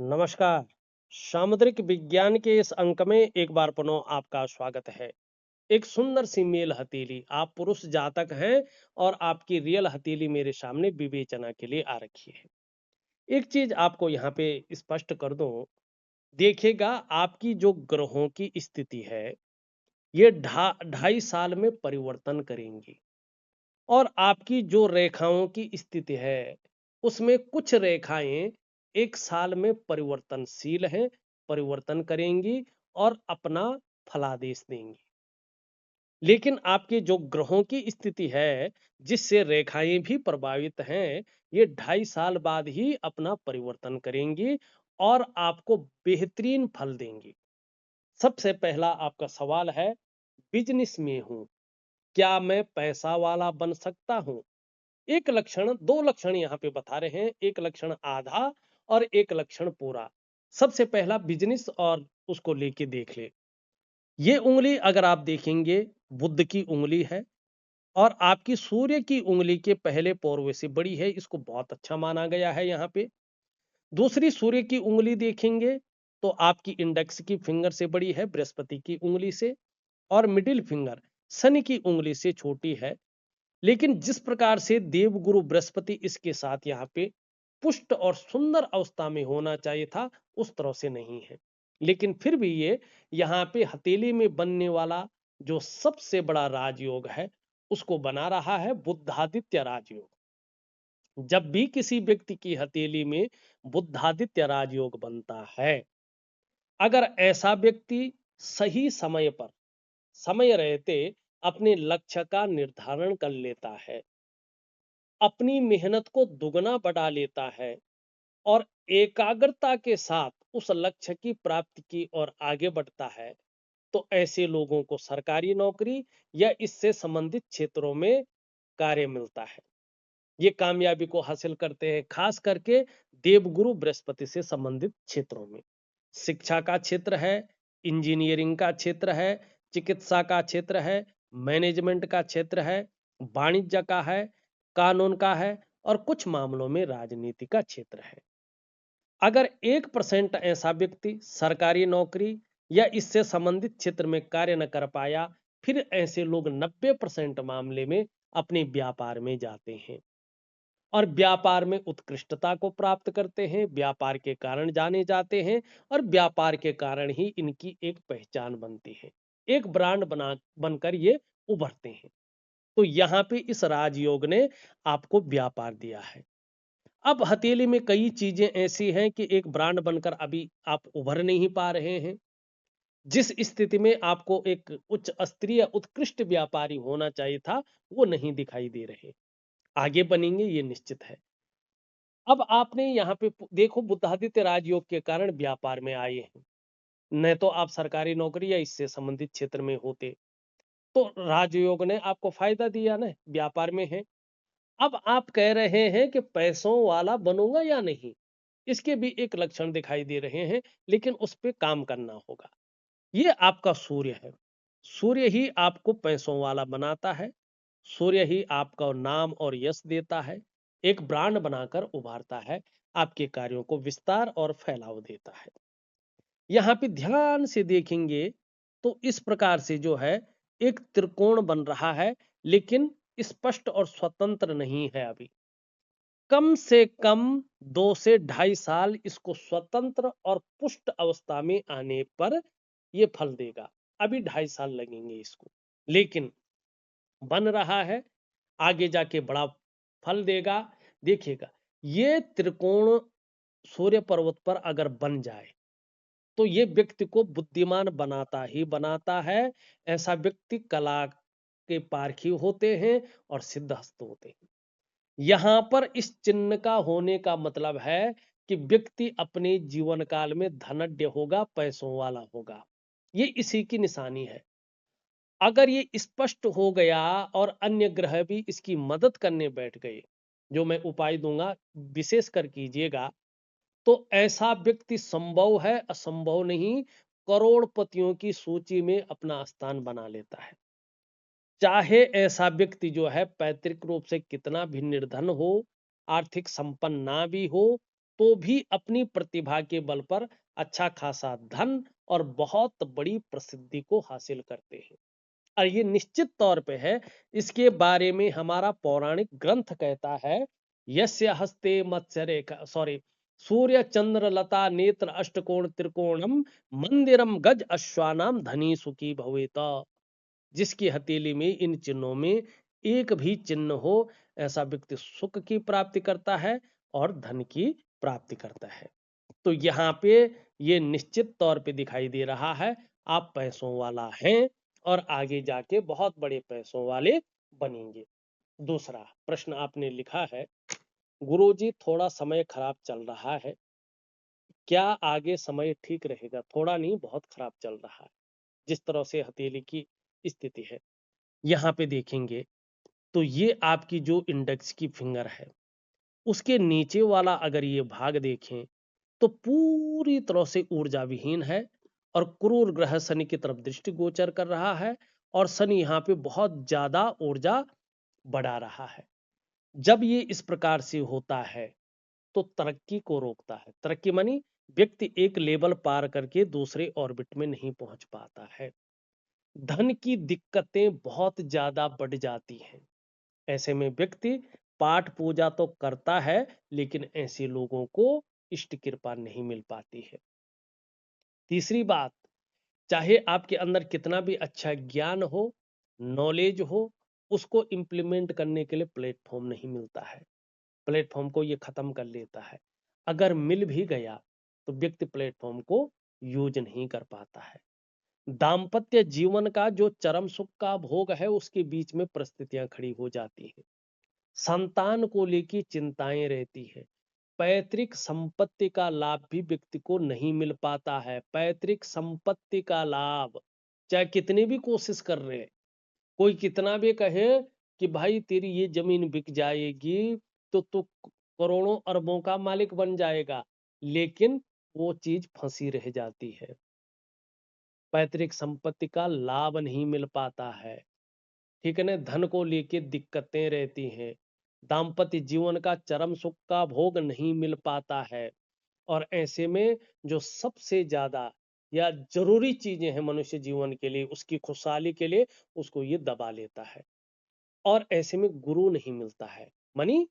नमस्कार। सामुद्रिक विज्ञान के इस अंक में एक बार पुनः आपका स्वागत है। एक सुंदर सी मेल हथेली, आप पुरुष जातक हैं और आपकी रियल हथेली मेरे सामने विवेचना के लिए आ रखी है। एक चीज आपको यहाँ पे स्पष्ट कर दूं, देखिएगा आपकी जो ग्रहों की स्थिति है, ये 2.5 साल में परिवर्तन करेंगी और आपकी जो रेखाओं की स्थिति है, उसमें कुछ रेखाएं 1 साल में परिवर्तनशील हैं, परिवर्तन करेंगी और अपना फलादेश देंगी। लेकिन आपके जो ग्रहों की स्थिति है, जिससे रेखाएं भी प्रभावित हैं, ये 2.5 साल बाद ही अपना परिवर्तन करेंगी और आपको बेहतरीन फल देंगी। सबसे पहला आपका सवाल है, बिजनेस में हूं, क्या मैं पैसा वाला बन सकता हूं? एक लक्षण, दो लक्षण यहाँ पे बता रहे हैं, एक लक्षण आधा और एक लक्षण पूरा। सबसे पहला बिजनेस और उसको लेके देख ले। ये उंगली अगर आप देखेंगे, बुध की उंगली है और आपकी सूर्य की उंगली के पहले पौरवे से बड़ी है, इसको बहुत अच्छा माना गया है यहाँ पे। दूसरी सूर्य की उंगली देखेंगे तो आपकी इंडेक्स की फिंगर से बड़ी है, बृहस्पति की उंगली से, और मिडिल फिंगर शनि की उंगली से छोटी है। लेकिन जिस प्रकार से देवगुरु बृहस्पति इसके साथ यहाँ पे पुष्ट और सुंदर अवस्था में होना चाहिए था, उस तरह से नहीं है। लेकिन फिर भी ये यहाँ पे हथेली में बनने वाला जो सबसे बड़ा राजयोग है, उसको बना रहा है बुद्धादित्य राजयोग। जब भी किसी व्यक्ति की हथेली में बुद्धादित्य राजयोग बनता है, अगर ऐसा व्यक्ति सही समय पर, समय रहते अपने लक्ष्य का निर्धारण कर लेता है, अपनी मेहनत को दुगना बढ़ा लेता है और एकाग्रता के साथ उस लक्ष्य की प्राप्ति की ओर आगे बढ़ता है, तो ऐसे लोगों को सरकारी नौकरी या इससे संबंधित क्षेत्रों में कार्य मिलता है। ये कामयाबी को हासिल करते हैं खास करके देवगुरु बृहस्पति से संबंधित क्षेत्रों में। शिक्षा का क्षेत्र है, इंजीनियरिंग का क्षेत्र है, चिकित्सा का क्षेत्र है, मैनेजमेंट का क्षेत्र है, वाणिज्य का है, कानून का है और कुछ मामलों में राजनीति का क्षेत्र है। अगर 1% ऐसा व्यक्ति सरकारी नौकरी या इससे संबंधित क्षेत्र में कार्य न कर पाया, फिर ऐसे लोग 90% मामले में अपने व्यापार में जाते हैं और व्यापार में उत्कृष्टता को प्राप्त करते हैं, व्यापार के कारण जाने जाते हैं और व्यापार के कारण ही इनकी एक पहचान बनती है, एक ब्रांड बनकर ये उभरते हैं। तो यहाँ पे इस राजयोग ने आपको व्यापार दिया है। अब हथेली में कई चीजें ऐसी हैं कि एक ब्रांड बनकर अभी आप उभर नहीं पा रहे हैं। जिस स्थिति में आपको एक उच्च स्तरीय उत्कृष्ट व्यापारी होना चाहिए था, वो नहीं दिखाई दे रहे। आगे बनेंगे ये निश्चित है। अब आपने यहाँ पे देखो, बुद्धादित्य राजयोग के कारण व्यापार में आए हैं। न तो आप सरकारी नौकरी या इससे संबंधित क्षेत्र में होते, तो राजयोग ने आपको फायदा दिया ना, व्यापार में है। अब आप कह रहे हैं कि पैसों वाला बनूंगा या नहीं, इसके भी एक लक्षण दिखाई दे रहे हैं, लेकिन उस पे काम करना होगा। ये आपका सूर्य है। सूर्य ही आपको पैसों वाला बनाता है। सूर्य ही आपका नाम और यश देता है, एक ब्रांड बनाकर उभारता है, आपके कार्यों को विस्तार और फैलाव देता है। यहाँ पे ध्यान से देखेंगे तो इस प्रकार से जो है एक त्रिकोण बन रहा है, लेकिन स्पष्ट और स्वतंत्र नहीं है अभी। कम से कम 2 से 2.5 साल इसको स्वतंत्र और पुष्ट अवस्था में आने पर ये फल देगा। अभी 2.5 साल लगेंगे इसको, लेकिन बन रहा है, आगे जाके बड़ा फल देगा। देखिएगा, ये त्रिकोण सूर्य पर्वत पर अगर बन जाए तो ये व्यक्ति को बुद्धिमान बनाता ही बनाता है। ऐसा व्यक्ति कला के पारखी होते हैं और सिद्धहस्त होते हैं। यहाँ पर इस चिन्ह का होने का मतलब है कि व्यक्ति अपने जीवन काल में धनढ्य होगा, पैसों वाला होगा। ये इसी की निशानी है। अगर ये स्पष्ट हो गया और अन्य ग्रह भी इसकी मदद करने बैठ गए, जो मैं उपाय दूंगा विशेष कर कीजिएगा, तो ऐसा व्यक्ति संभव है, असंभव नहीं, करोड़पतियों की सूची में अपना स्थान बना लेता है। चाहे ऐसा व्यक्ति जो है पैतृक रूप से कितना भी निर्धन हो, आर्थिक संपन्न ना भी हो, तो भी अपनी प्रतिभा के बल पर अच्छा खासा धन और बहुत बड़ी प्रसिद्धि को हासिल करते हैं। और ये निश्चित तौर पे है, इसके बारे में हमारा पौराणिक ग्रंथ कहता है, यस्य हस्ते मत्स्य रेखा सॉरी सूर्य चंद्र लता नेत्र अष्टकोण त्रिकोणम मंदिरम गज अश्वानाम धनी सुखी भवेत। जिसकी हथेली में इन चिन्हों में एक भी चिन्ह हो, ऐसा व्यक्ति सुख की प्राप्ति करता है और धन की प्राप्ति करता है। तो यहाँ पे ये निश्चित तौर पे दिखाई दे रहा है, आप पैसों वाला हैं और आगे जाके बहुत बड़े पैसों वाले बनेंगे। दूसरा प्रश्न आपने लिखा है, गुरुजी थोड़ा समय खराब चल रहा है, क्या आगे समय ठीक रहेगा? थोड़ा नहीं, बहुत खराब चल रहा है, जिस तरह से हथेली की स्थिति है। यहाँ पे देखेंगे तो ये आपकी जो इंडेक्स की फिंगर है, उसके नीचे वाला अगर ये भाग देखें तो पूरी तरह से ऊर्जा विहीन है और क्रूर ग्रह शनि की तरफ दृष्टि गोचर कर रहा है और शनि यहाँ पे बहुत ज्यादा ऊर्जा बढ़ा रहा है। जब ये इस प्रकार से होता है तो तरक्की को रोकता है। तरक्की मानी व्यक्ति एक लेवल पार करके दूसरे ऑर्बिट में नहीं पहुंच पाता है। धन की दिक्कतें बहुत ज्यादा बढ़ जाती हैं। ऐसे में व्यक्ति पाठ पूजा तो करता है, लेकिन ऐसे लोगों को इष्ट कृपा नहीं मिल पाती है। तीसरी बात, चाहे आपके अंदर कितना भी अच्छा ज्ञान हो, नॉलेज हो, उसको इंप्लीमेंट करने के लिए प्लेटफॉर्म नहीं मिलता है। प्लेटफॉर्म को ये खत्म कर लेता है। अगर मिल भी गया तो व्यक्ति प्लेटफॉर्म को यूज नहीं कर पाता है। दाम्पत्य जीवन का जो चरम सुख का भोग है, उसके बीच में परिस्थितियां खड़ी हो जाती हैं। संतान को लेकर चिंताएं रहती है। पैतृक संपत्ति का लाभ भी व्यक्ति को नहीं मिल पाता है। पैतृक संपत्ति का लाभ, चाहे कितनी भी कोशिश कर रहे हैं, कोई कितना भी कहे कि भाई तेरी ये जमीन बिक जाएगी तो तू करोड़ों अरबों का मालिक बन जाएगा, लेकिन वो चीज फंसी रह जाती है। पैतृक संपत्ति का लाभ नहीं मिल पाता है। ठीक है ना, धन को लेके दिक्कतें रहती हैं। दाम्पत्य जीवन का चरम सुख का भोग नहीं मिल पाता है। और ऐसे में जो सबसे ज्यादा या जरूरी चीजें हैं मनुष्य जीवन के लिए, उसकी खुशहाली के लिए, उसको ये दबा लेता है। और ऐसे में गुरु नहीं मिलता है, मानी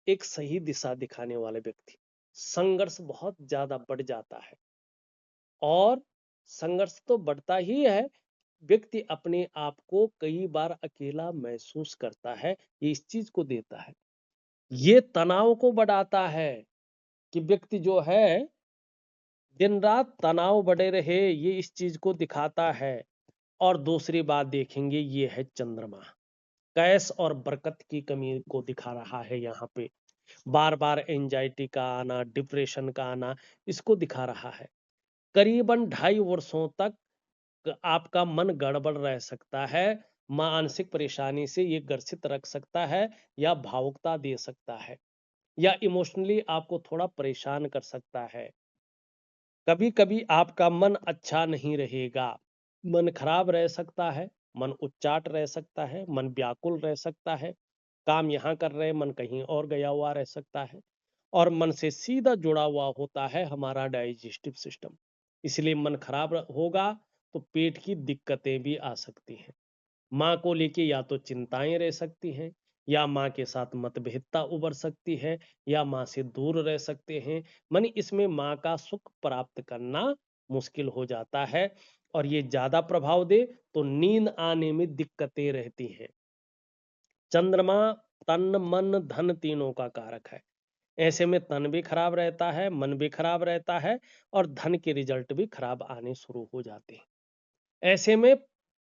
एक सही दिशा दिखाने वाले व्यक्ति। संघर्ष बहुत ज्यादा बढ़ जाता है और संघर्ष तो बढ़ता ही है, व्यक्ति अपने आप को कई बार अकेला महसूस करता है, ये इस चीज को देता है। ये तनाव को बढ़ाता है कि व्यक्ति जो है दिन रात तनाव बढ़े रहे, ये इस चीज को दिखाता है। और दूसरी बात देखेंगे, ये है चंद्रमा, कैश और बरकत की कमी को दिखा रहा है। यहाँ पे बार बार एंजाइटी का आना, डिप्रेशन का आना, इसको दिखा रहा है। करीबन 2.5 वर्षों तक आपका मन गड़बड़ रह सकता है, मानसिक परेशानी से ये ग्रसित रख सकता है, या भावुकता दे सकता है, या इमोशनली आपको थोड़ा परेशान कर सकता है। कभी कभी आपका मन अच्छा नहीं रहेगा, मन खराब रह सकता है, मन उच्चाट रह सकता है, मन व्याकुल रह सकता है, काम यहाँ कर रहे मन कहीं और गया हुआ रह सकता है। और मन से सीधा जुड़ा हुआ होता है हमारा डाइजेस्टिव सिस्टम, इसलिए मन खराब होगा तो पेट की दिक्कतें भी आ सकती हैं। माँ को लेके या तो चिंताएं रह सकती हैं, या माँ के साथ मतभेदता उभर सकती है, या माँ से दूर रह सकते हैं। मानी इसमें माँ का सुख प्राप्त करना मुश्किल हो जाता है। और ये ज्यादा प्रभाव दे तो नींद आने में दिक्कतें रहती हैं। चंद्रमा तन मन धन तीनों का कारक है। ऐसे में तन भी खराब रहता है, मन भी खराब रहता है, और धन के रिजल्ट भी खराब आने शुरू हो जाते हैं। ऐसे में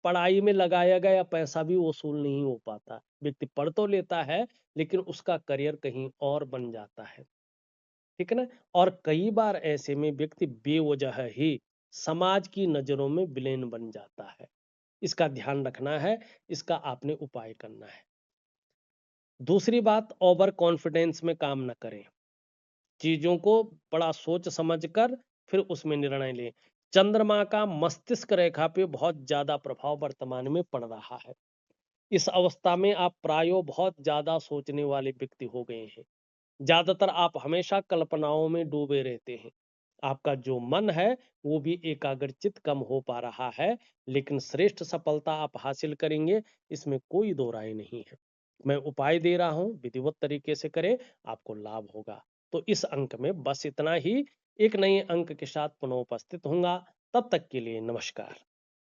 पढ़ाई में लगाया गया पैसा भी वसूल नहीं हो पाता। व्यक्ति पढ़ तो लेता है, लेकिन उसका करियर कहीं और बन जाता है। ठीक है ना। और कई बार ऐसे में व्यक्ति बेवजह ही समाज की नजरों में विलेन बन जाता है। इसका ध्यान रखना है, इसका आपने उपाय करना है। दूसरी बात, ओवर कॉन्फिडेंस में काम न करें। चीजों को बड़ा सोच समझकर फिर उसमें निर्णय लें। चंद्रमा का मस्तिष्क रेखा पे बहुत ज्यादा प्रभाव वर्तमान में पड़ रहा है। इस अवस्था में आप प्रायो बहुत ज्यादा सोचने वाले व्यक्ति हो गए हैं। ज़्यादातर आप हमेशा कल्पनाओं में डूबे रहते हैं। आपका जो मन है, वो भी एकाग्रचित कम हो पा रहा है, लेकिन श्रेष्ठ सफलता आप हासिल करेंगे, इसमें कोई दो राय नहीं है। मैं उपाय दे रहा हूँ, विधिवत तरीके से करें, आपको लाभ होगा। तो इस अंक में बस इतना ही। एक नए अंक के साथ पुनः उपस्थित होऊंगा। तब तक के लिए नमस्कार।